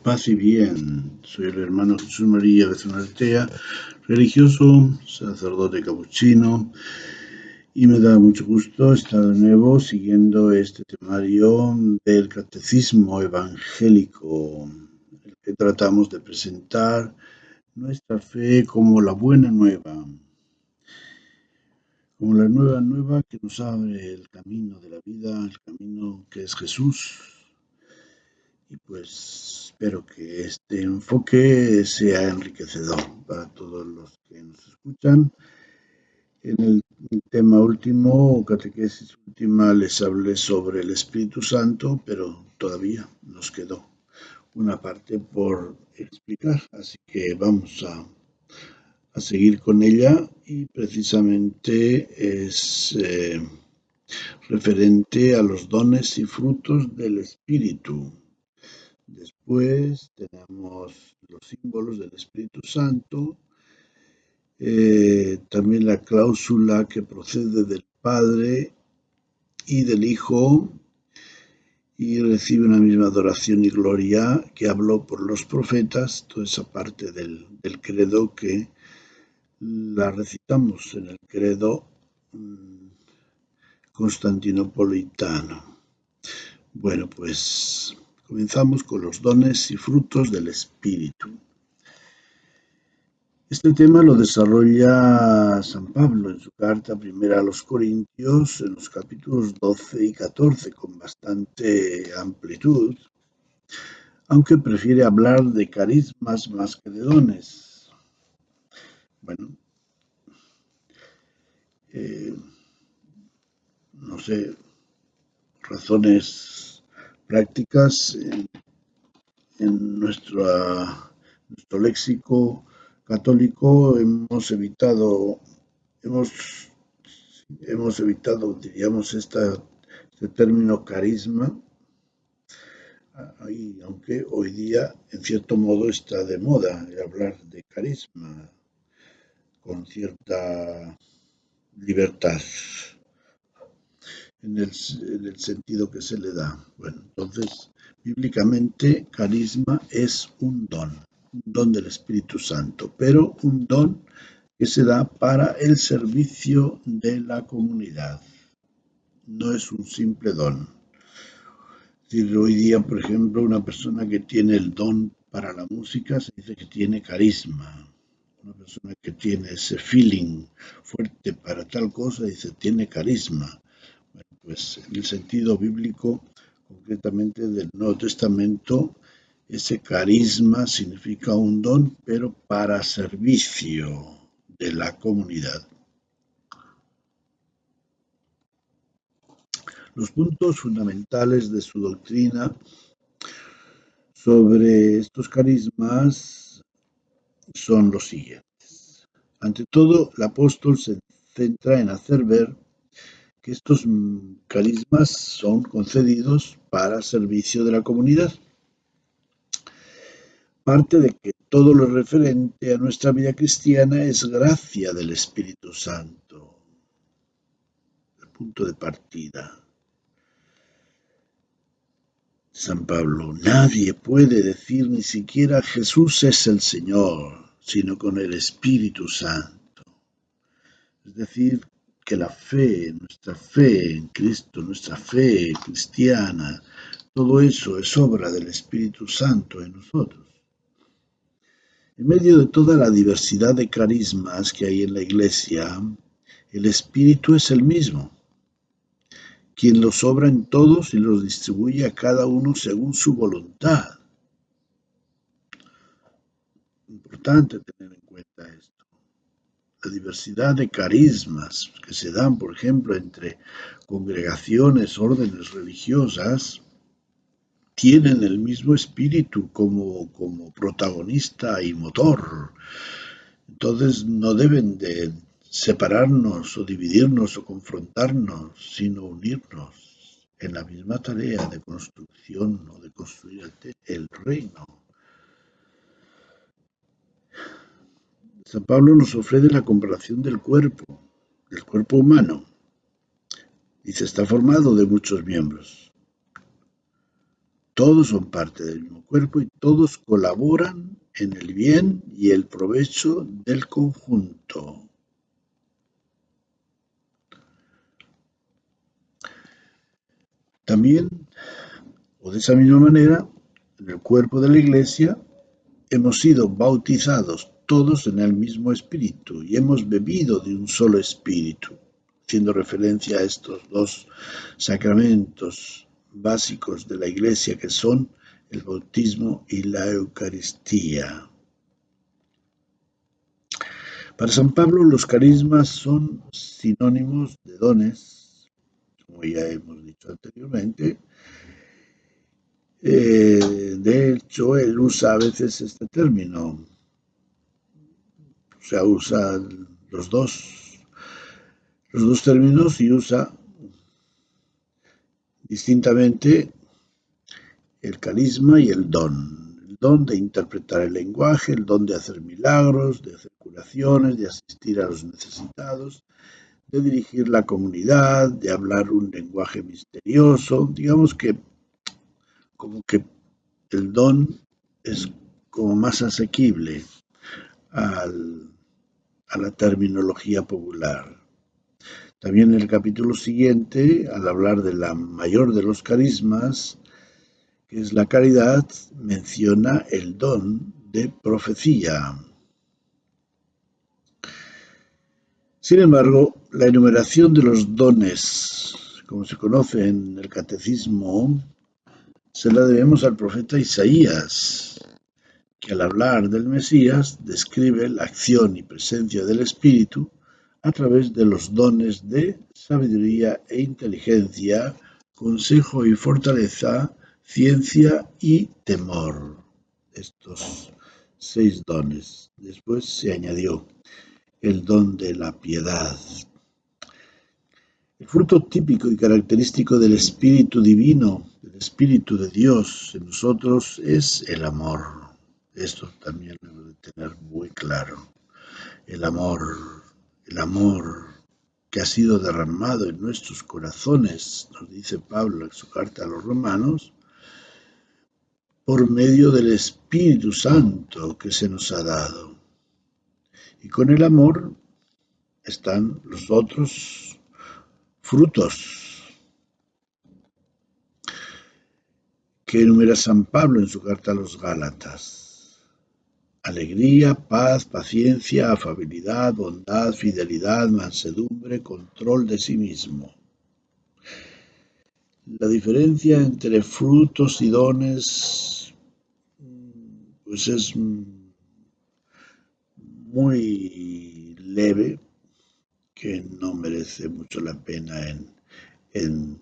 Paz y bien, soy el hermano Jesús María Bezzunartea, religioso, sacerdote capuchino, y me da mucho gusto estar de nuevo siguiendo este temario del catecismo evangélico, en el que tratamos de presentar nuestra fe como la buena nueva, como la nueva que nos abre el camino de la vida, el camino que es Jesús. Y pues espero que este enfoque sea enriquecedor para todos los que nos escuchan. En el tema último, catequesis última, les hablé sobre el Espíritu Santo, pero todavía nos quedó una parte por explicar, así que vamos a seguir con ella, y precisamente es referente a los dones y frutos del Espíritu. Después tenemos los símbolos del Espíritu Santo, también la cláusula que procede del Padre y del Hijo y recibe una misma adoración y gloria que habló por los profetas, toda esa parte del credo que la recitamos en el credo constantinopolitano. Bueno, pues comenzamos con los dones y frutos del Espíritu. Este tema lo desarrolla San Pablo en su carta primera a los Corintios, en los capítulos 12 y 14, con bastante amplitud, aunque prefiere hablar de carismas más que de dones. Bueno, no sé, razones prácticas en nuestro léxico católico hemos evitado, diríamos, este término carisma, aunque hoy día, en cierto modo, está de moda hablar de carisma con cierta libertad en el sentido que se le da. Bueno, entonces, bíblicamente, carisma es un don del Espíritu Santo, pero un don que se da para el servicio de la comunidad. No es un simple don. Es decir, hoy día, por ejemplo, una persona que tiene el don para la música se dice que tiene carisma. Una persona que tiene ese feeling fuerte para tal cosa dice tiene carisma. Bueno, pues en el sentido bíblico, concretamente del Nuevo Testamento, ese carisma significa un don, pero para servicio de la comunidad. Los puntos fundamentales de su doctrina sobre estos carismas son los siguientes. Ante todo, el apóstol se centra en hacer ver que estos carismas son concedidos para servicio de la comunidad. Parte de que todo lo referente a nuestra vida cristiana es gracia del Espíritu Santo. El punto de partida. San Pablo, nadie puede decir ni siquiera Jesús es el Señor, sino con el Espíritu Santo. Es decir, que la fe, nuestra fe en Cristo, nuestra fe cristiana, todo eso es obra del Espíritu Santo en nosotros. En medio de toda la diversidad de carismas que hay en la Iglesia, el Espíritu es el mismo, quien los obra en todos y los distribuye a cada uno según su voluntad. Importante tener en cuenta esto. La diversidad de carismas que se dan, por ejemplo, entre congregaciones, órdenes religiosas, tienen el mismo espíritu como protagonista y motor. Entonces no deben de separarnos o dividirnos o confrontarnos, sino unirnos en la misma tarea de construcción o de construir el reino. San Pablo nos ofrece la comparación del cuerpo humano. Dice, está formado de muchos miembros. Todos son parte del mismo cuerpo y todos colaboran en el bien y el provecho del conjunto. También, o de esa misma manera, en el cuerpo de la Iglesia hemos sido bautizados todos en el mismo Espíritu y hemos bebido de un solo Espíritu, haciendo referencia a estos dos sacramentos básicos de la Iglesia que son el bautismo y la Eucaristía. Para San Pablo los carismas son sinónimos de dones, como ya hemos dicho anteriormente. De hecho, él usa a veces este término, o sea, usa los dos términos y usa distintamente el carisma y el don. El don de interpretar el lenguaje, el don de hacer milagros, de hacer curaciones, de asistir a los necesitados, de dirigir la comunidad, de hablar un lenguaje misterioso. Digamos que como que el don es como más asequible a la terminología popular. También en el capítulo siguiente, al hablar de la mayor de los carismas, que es la caridad, menciona el don de profecía. Sin embargo, la enumeración de los dones, como se conoce en el catecismo, se la debemos al profeta Isaías, que al hablar del Mesías describe la acción y presencia del Espíritu a través de los dones de sabiduría e inteligencia, consejo y fortaleza, ciencia y temor. Estos 6 dones. Después se añadió el don de la piedad. El fruto típico y característico del Espíritu Divino, del Espíritu de Dios en nosotros, es el amor. Esto también lo debe tener muy claro. El amor que ha sido derramado en nuestros corazones, nos dice Pablo en su carta a los Romanos, por medio del Espíritu Santo que se nos ha dado. Y con el amor están los otros frutos que enumera San Pablo en su carta a los Gálatas. Alegría, paz, paciencia, afabilidad, bondad, fidelidad, mansedumbre, control de sí mismo. La diferencia entre frutos y dones pues es muy leve, que no merece mucho la pena en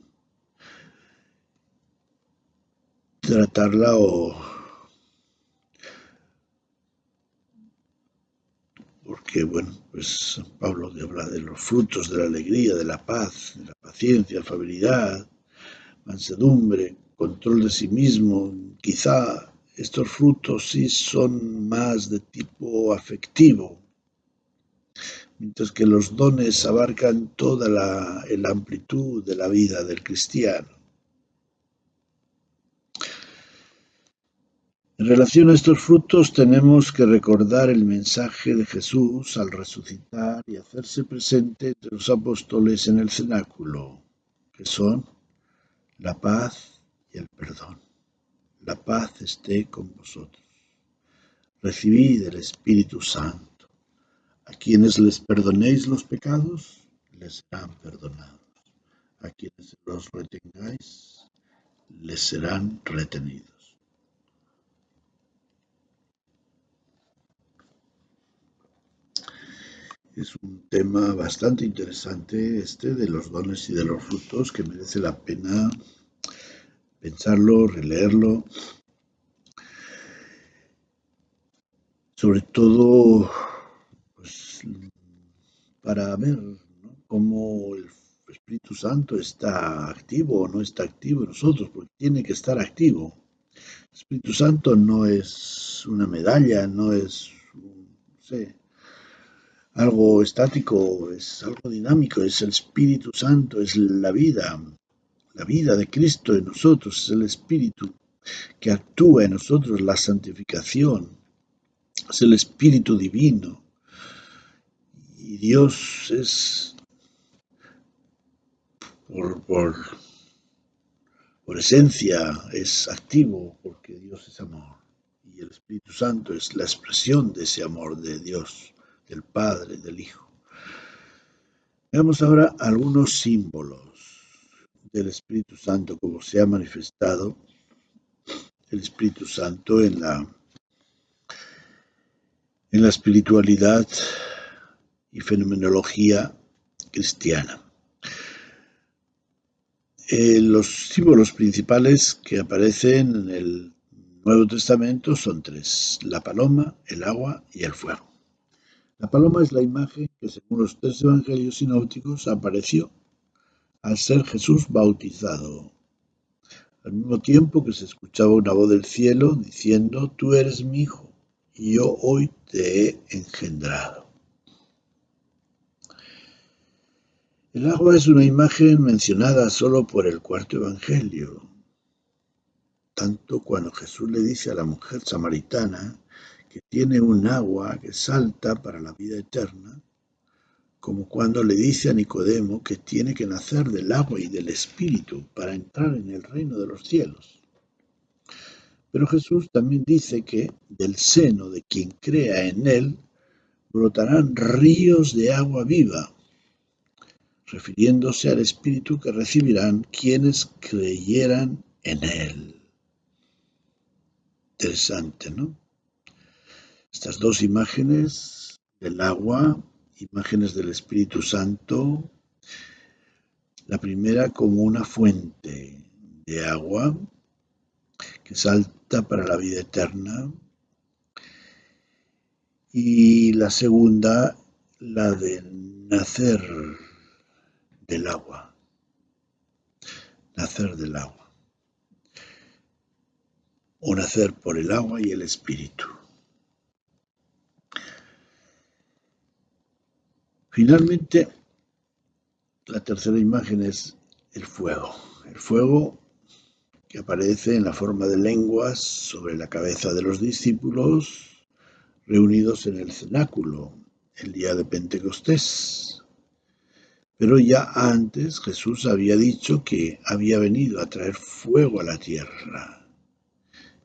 tratarla porque, bueno, pues Pablo habla de los frutos de la alegría, de la paz, de la paciencia, afabilidad, mansedumbre, control de sí mismo. Quizá estos frutos sí son más de tipo afectivo, mientras que los dones abarcan toda la amplitud de la vida del cristiano. En relación a estos frutos tenemos que recordar el mensaje de Jesús al resucitar y hacerse presente entre los apóstoles en el cenáculo, que son la paz y el perdón. La paz esté con vosotros. Recibid el Espíritu Santo. A quienes les perdonéis los pecados, les serán perdonados. A quienes los retengáis, les serán retenidos. Es un tema bastante interesante este de los dones y de los frutos que merece la pena pensarlo, releerlo. Sobre todo pues, para ver, ¿no?, cómo el Espíritu Santo está activo o no está activo en nosotros, porque tiene que estar activo. El Espíritu Santo no es una medalla, no es, no sé, algo estático, es algo dinámico, es el Espíritu Santo, es la vida de Cristo en nosotros, es el Espíritu que actúa en nosotros la santificación, es el Espíritu Divino. Y Dios es, por esencia, es activo, porque Dios es amor. Y el Espíritu Santo es la expresión de ese amor de Dios, del Padre, del Hijo. Veamos ahora algunos símbolos del Espíritu Santo, como se ha manifestado el Espíritu Santo en la espiritualidad y fenomenología cristiana. Los símbolos principales que aparecen en el Nuevo Testamento son tres: la paloma, el agua y el fuego. La paloma es la imagen que, según los tres evangelios sinópticos, apareció al ser Jesús bautizado, al mismo tiempo que se escuchaba una voz del cielo diciendo: Tú eres mi Hijo, y yo hoy te he engendrado. El agua es una imagen mencionada solo por el cuarto evangelio, tanto cuando Jesús le dice a la mujer samaritana que tiene un agua que salta para la vida eterna, como cuando le dice a Nicodemo que tiene que nacer del agua y del Espíritu para entrar en el reino de los cielos. Pero Jesús también dice que del seno de quien crea en él brotarán ríos de agua viva, refiriéndose al Espíritu que recibirán quienes creyeran en él. Interesante, ¿no? Estas dos imágenes del agua, imágenes del Espíritu Santo, la primera como una fuente de agua que salta para la vida eterna, y la segunda, la de nacer del agua, nacer del agua, o nacer por el agua y el Espíritu. Finalmente, la tercera imagen es el fuego que aparece en la forma de lenguas sobre la cabeza de los discípulos reunidos en el cenáculo el día de Pentecostés. Pero ya antes Jesús había dicho que había venido a traer fuego a la tierra,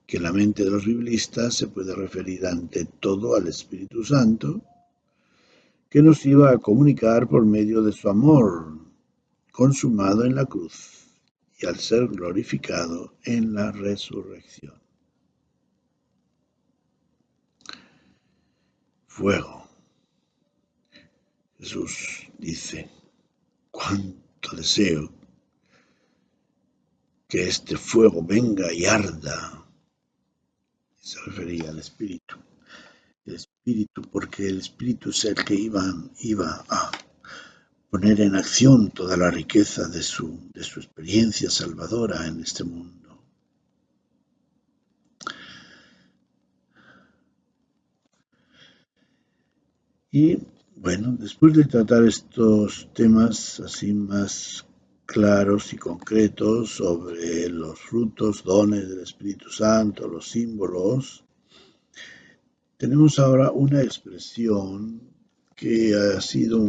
que en la mente de los biblistas se puede referir ante todo al Espíritu Santo, que nos iba a comunicar por medio de su amor consumado en la cruz y al ser glorificado en la resurrección. Fuego. Jesús dice: cuánto deseo que este fuego venga y arda. Se refería al Espíritu. El Espíritu, porque el Espíritu es el que iba a poner en acción toda la riqueza de su experiencia salvadora en este mundo. Y bueno, después de tratar estos temas así más claros y concretos sobre los frutos, dones del Espíritu Santo, los símbolos, tenemos ahora una expresión que ha sido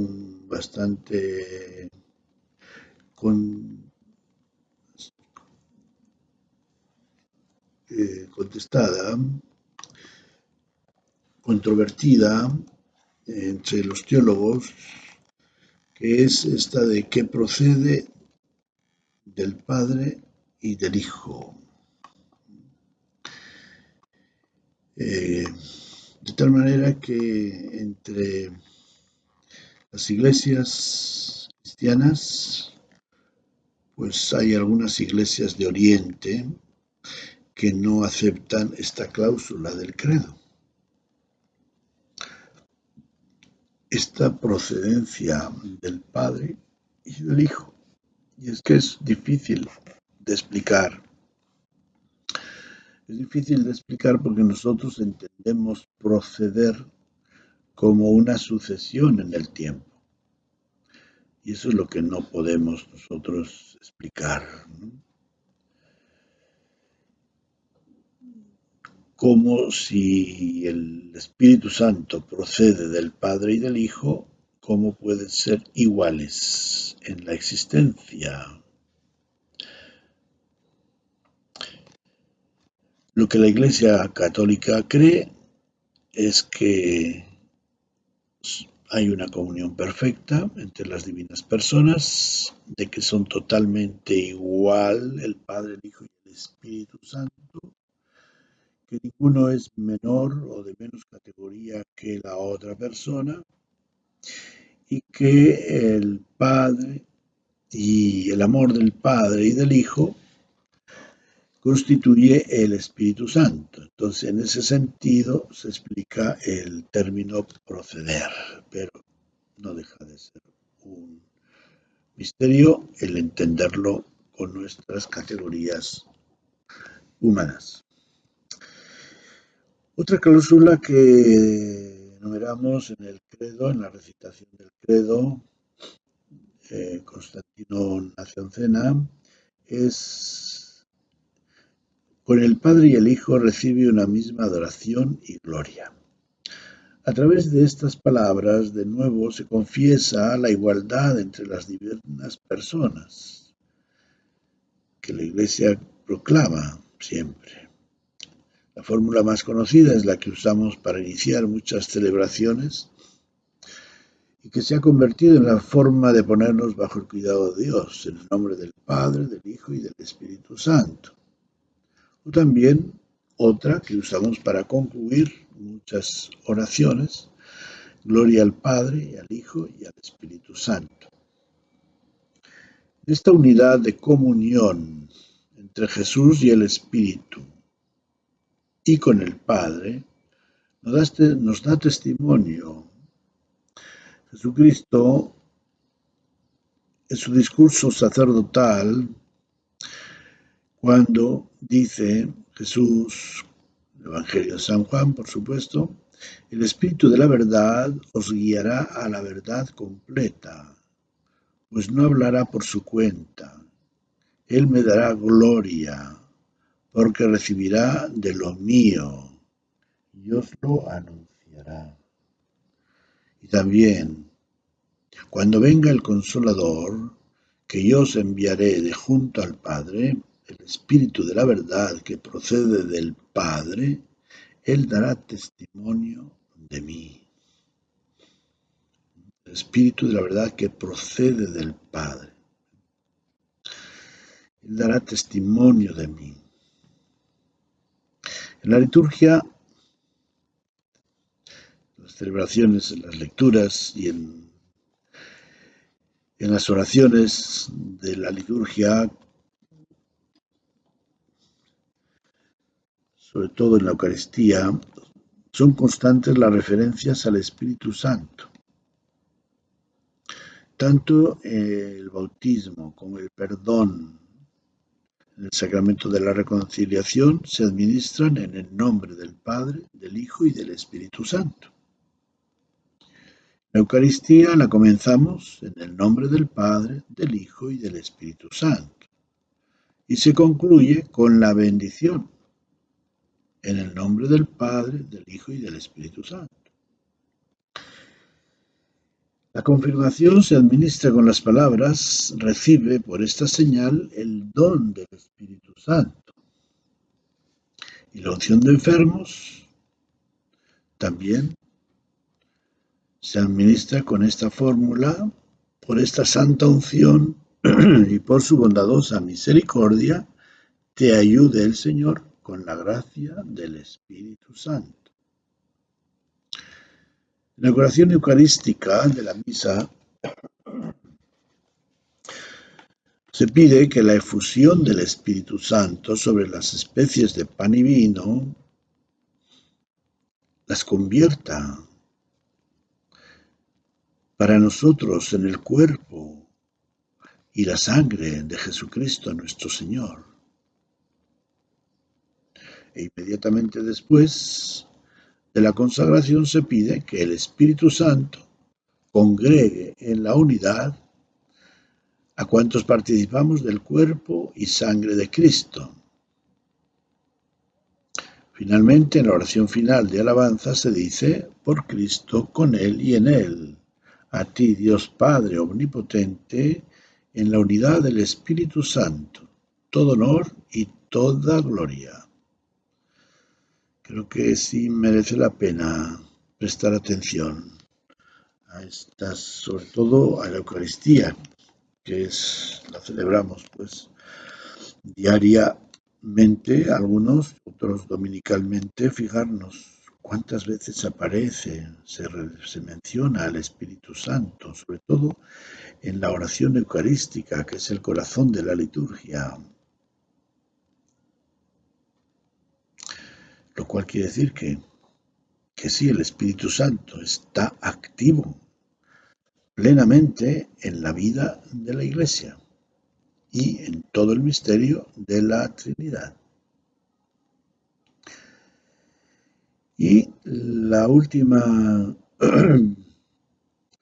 bastante contestada, controvertida entre los teólogos, que es esta de que procede del Padre y del Hijo. De tal manera que entre las iglesias cristianas, pues hay algunas iglesias de Oriente que no aceptan esta cláusula del credo. Esta procedencia del Padre y del Hijo. Y es que es difícil de explicar. Es difícil de explicar porque nosotros entendemos proceder como una sucesión en el tiempo. Y eso es lo que no podemos nosotros explicar, ¿no? como si el Espíritu Santo procede del Padre y del Hijo, ¿cómo pueden ser iguales en la existencia? Lo que la Iglesia Católica cree es que hay una comunión perfecta entre las divinas personas, de que son totalmente igual el Padre, el Hijo y el Espíritu Santo, que ninguno es menor o de menos categoría que la otra persona, y que el Padre y el amor del Padre y del Hijo constituye el Espíritu Santo. Entonces, en ese sentido se explica el término proceder, pero no deja de ser un misterio el entenderlo con nuestras categorías humanas. Otra cláusula que enumeramos en el credo, en la recitación del credo, Constantino Nacioncena, es: con el Padre y el Hijo recibe una misma adoración y gloria. A través de estas palabras, de nuevo, se confiesa la igualdad entre las diversas personas que la Iglesia proclama siempre. La fórmula más conocida es la que usamos para iniciar muchas celebraciones y que se ha convertido en la forma de ponernos bajo el cuidado de Dios, en el nombre del Padre, del Hijo y del Espíritu Santo. O también otra que usamos para concluir muchas oraciones: gloria al Padre, y al Hijo y al Espíritu Santo. Esta unidad de comunión entre Jesús y el Espíritu y con el Padre nos da testimonio Jesucristo en su discurso sacerdotal, cuando dice Jesús, el Evangelio de San Juan, por supuesto: el Espíritu de la verdad os guiará a la verdad completa, pues no hablará por su cuenta. Él me dará gloria, porque recibirá de lo mío y os lo anunciará. Y también, cuando venga el Consolador, que yo os enviaré de junto al Padre, el Espíritu de la verdad que procede del Padre, Él dará testimonio de mí. El Espíritu de la verdad que procede del Padre. Él dará testimonio de mí. En la liturgia, en las celebraciones, en las lecturas y en las oraciones de la liturgia, sobre todo en la Eucaristía, son constantes las referencias al Espíritu Santo. Tanto el bautismo como el perdón en el sacramento de la reconciliación se administran en el nombre del Padre, del Hijo y del Espíritu Santo. La Eucaristía la comenzamos en el nombre del Padre, del Hijo y del Espíritu Santo, y se concluye con la bendición en el nombre del Padre, del Hijo y del Espíritu Santo. La confirmación se administra con las palabras: recibe por esta señal el don del Espíritu Santo. Y la unción de enfermos también se administra con esta fórmula: por esta santa unción y por su bondadosa misericordia, te ayude el Señor con la gracia del Espíritu Santo. En la oración eucarística de la misa se pide que la efusión del Espíritu Santo sobre las especies de pan y vino las convierta para nosotros en el cuerpo y la sangre de Jesucristo nuestro Señor. E inmediatamente después de la consagración se pide que el Espíritu Santo congregue en la unidad a cuantos participamos del cuerpo y sangre de Cristo. Finalmente, en la oración final de alabanza se dice, por Cristo, con Él y en Él. A ti, Dios Padre Omnipotente, en la unidad del Espíritu Santo, todo honor y toda gloria. Creo que sí merece la pena prestar atención a estas, sobre todo a la Eucaristía, que la celebramos pues diariamente, algunos, otros dominicalmente, fijarnos cuántas veces aparece, se menciona al Espíritu Santo, sobre todo en la oración eucarística, que es el corazón de la liturgia. Lo cual quiere decir que sí, el Espíritu Santo está activo plenamente en la vida de la Iglesia y en todo el misterio de la Trinidad. Y la última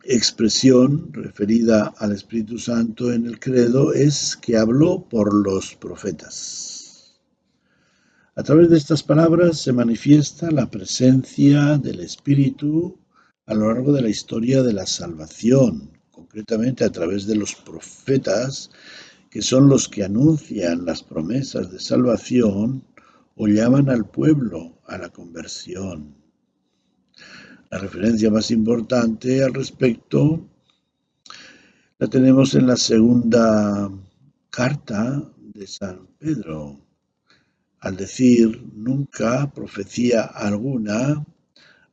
expresión referida al Espíritu Santo en el credo es que habló por los profetas. A través de estas palabras se manifiesta la presencia del Espíritu a lo largo de la historia de la salvación, concretamente a través de los profetas, que son los que anuncian las promesas de salvación o llaman al pueblo a la conversión. La referencia más importante al respecto la tenemos en la segunda carta de San Pedro, al decir, nunca profecía alguna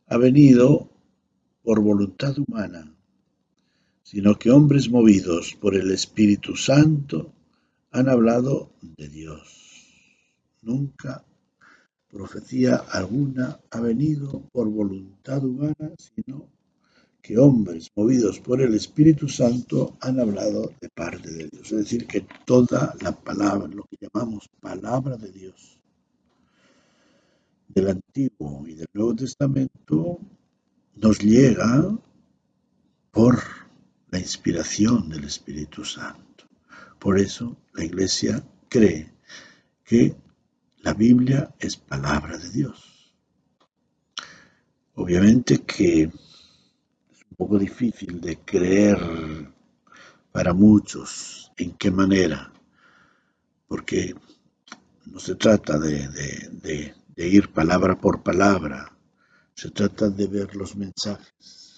ha venido por voluntad humana, sino que hombres movidos por el Espíritu Santo han hablado de Dios. Nunca profecía alguna ha venido por voluntad humana, sino que hombres movidos por el Espíritu Santo han hablado de parte de Dios. Es decir, que toda la palabra, lo que llamamos palabra de Dios, del Antiguo y del Nuevo Testamento, nos llega por la inspiración del Espíritu Santo. Por eso la Iglesia cree que la Biblia es palabra de Dios. Obviamente que es un poco difícil de creer para muchos en qué manera, porque no se trata de ir palabra por palabra, se trata de ver los mensajes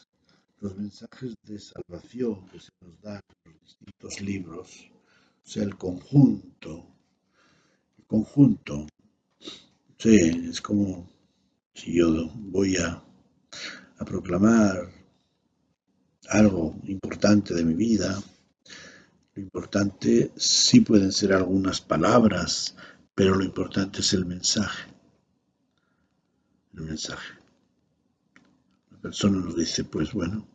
de salvación que se nos dan en los distintos libros, o sea, el conjunto. Sí, es como si yo voy a proclamar algo importante de mi vida. Lo importante sí pueden ser algunas palabras, pero lo importante es el mensaje. El mensaje. La persona nos dice, pues bueno,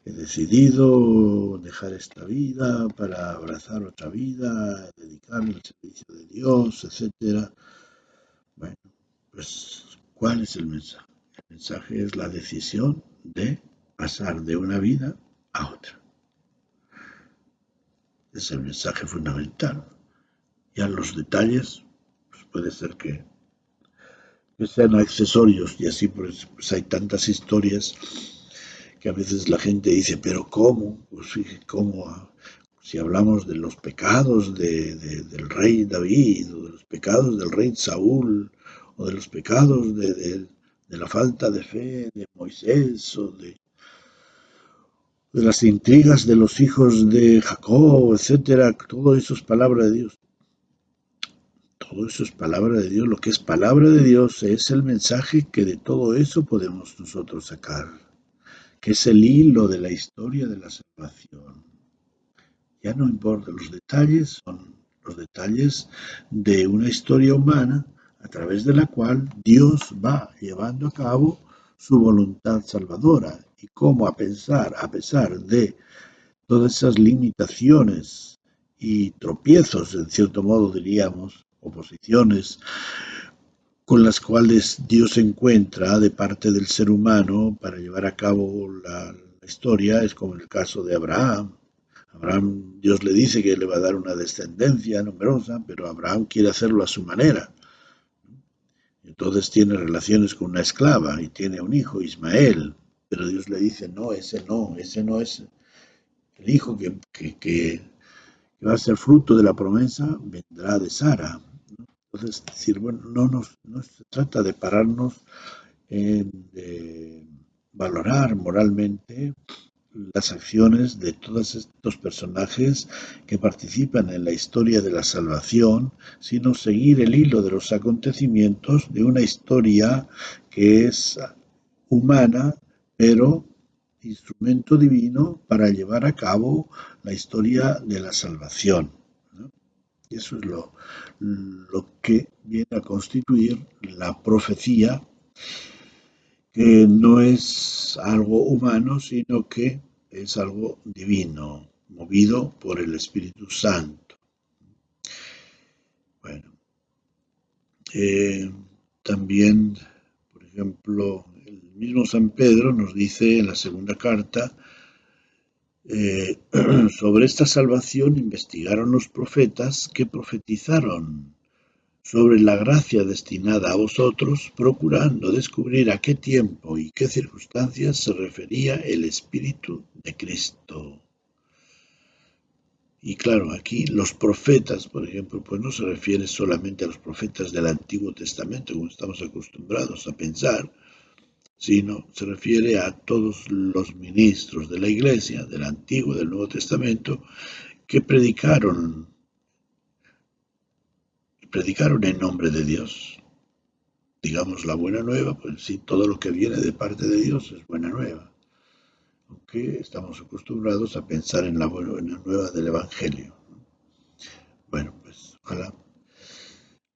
he decidido dejar esta vida para abrazar otra vida, dedicarme al servicio de Dios, etc. Bueno, pues, ¿cuál es el mensaje? El mensaje es la decisión de pasar de una vida a otra. Es el mensaje fundamental. Ya los detalles, pues puede ser que sean accesorios y así pues hay tantas historias que a veces la gente dice, pero ¿cómo? Pues fíjate cómo, si hablamos de los pecados del rey David, o de los pecados del rey Saúl, o de los pecados de la falta de fe de Moisés, o de las intrigas de los hijos de Jacob, etcétera, todo eso es palabra de Dios. Todo eso es palabra de Dios. Lo que es palabra de Dios es el mensaje que de todo eso podemos nosotros sacar, que es el hilo de la historia de la salvación. Ya no importa, los detalles son los detalles de una historia humana a través de la cual Dios va llevando a cabo su voluntad salvadora y cómo a pesar de todas esas limitaciones y tropiezos, en cierto modo diríamos, oposiciones con las cuales Dios se encuentra de parte del ser humano para llevar a cabo la historia, es como en el caso de Abraham. Abraham, Dios le dice que le va a dar una descendencia numerosa, pero Abraham quiere hacerlo a su manera. Entonces tiene relaciones con una esclava y tiene un hijo, Ismael, pero Dios le dice, no, ese no es el hijo que va a ser fruto de la promesa, vendrá de Sara. Entonces, decir, bueno, no se trata de pararnos de valorar moralmente las acciones de todos estos personajes que participan en la historia de la salvación, sino seguir el hilo de los acontecimientos de una historia que es humana, pero instrumento divino para llevar a cabo la historia de la salvación, ¿no? Y eso es lo que viene a constituir la profecía, que no es algo humano, sino que es algo divino, movido por el Espíritu Santo. Bueno, eh, también, por ejemplo, el mismo San Pedro nos dice en la segunda carta, sobre esta salvación investigaron los profetas que profetizaron sobre la gracia destinada a vosotros, procurando descubrir a qué tiempo y qué circunstancias se refería el Espíritu de Cristo. Y claro, aquí los profetas, por ejemplo, pues no se refiere solamente a los profetas del Antiguo Testamento, como estamos acostumbrados a pensar, sino se refiere a todos los ministros de la Iglesia, del Antiguo y del Nuevo Testamento, que predicaron en nombre de Dios. Digamos la buena nueva, pues sí, todo lo que viene de parte de Dios es buena nueva, aunque estamos acostumbrados a pensar en la buena nueva del Evangelio. Bueno, pues ojalá.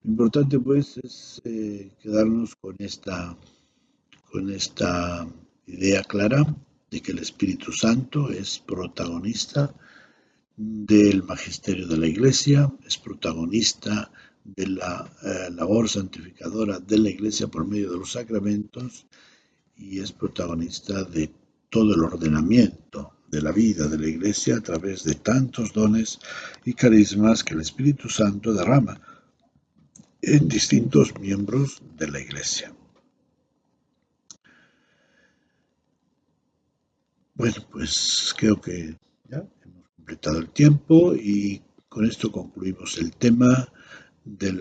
Lo importante pues es quedarnos con esta idea clara de que el Espíritu Santo es protagonista del magisterio de la Iglesia, es protagonista de la labor santificadora de la Iglesia por medio de los sacramentos y es protagonista de todo el ordenamiento de la vida de la Iglesia a través de tantos dones y carismas que el Espíritu Santo derrama en distintos miembros de la Iglesia. Bueno, pues creo que ya hemos completado el tiempo y con esto concluimos el tema del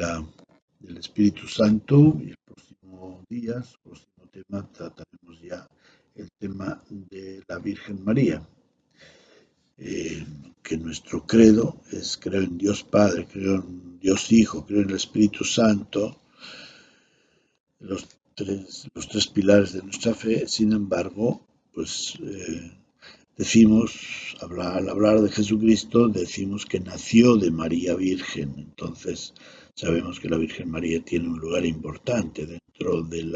Espíritu Santo y el próximo tema, trataremos ya el tema de la Virgen María. Que nuestro credo es creo en Dios Padre, creo en Dios Hijo, creo en el Espíritu Santo, los tres pilares de nuestra fe. Sin embargo, pues decimos, al hablar de Jesucristo, decimos que nació de María Virgen. Entonces, sabemos que la Virgen María tiene un lugar importante dentro de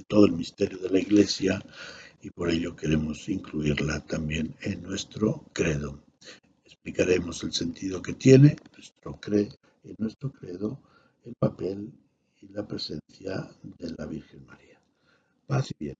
todo el misterio de la Iglesia y por ello queremos incluirla también en nuestro credo. Explicaremos el sentido que tiene en nuestro credo el papel y la presencia de la Virgen María. Paz y bien.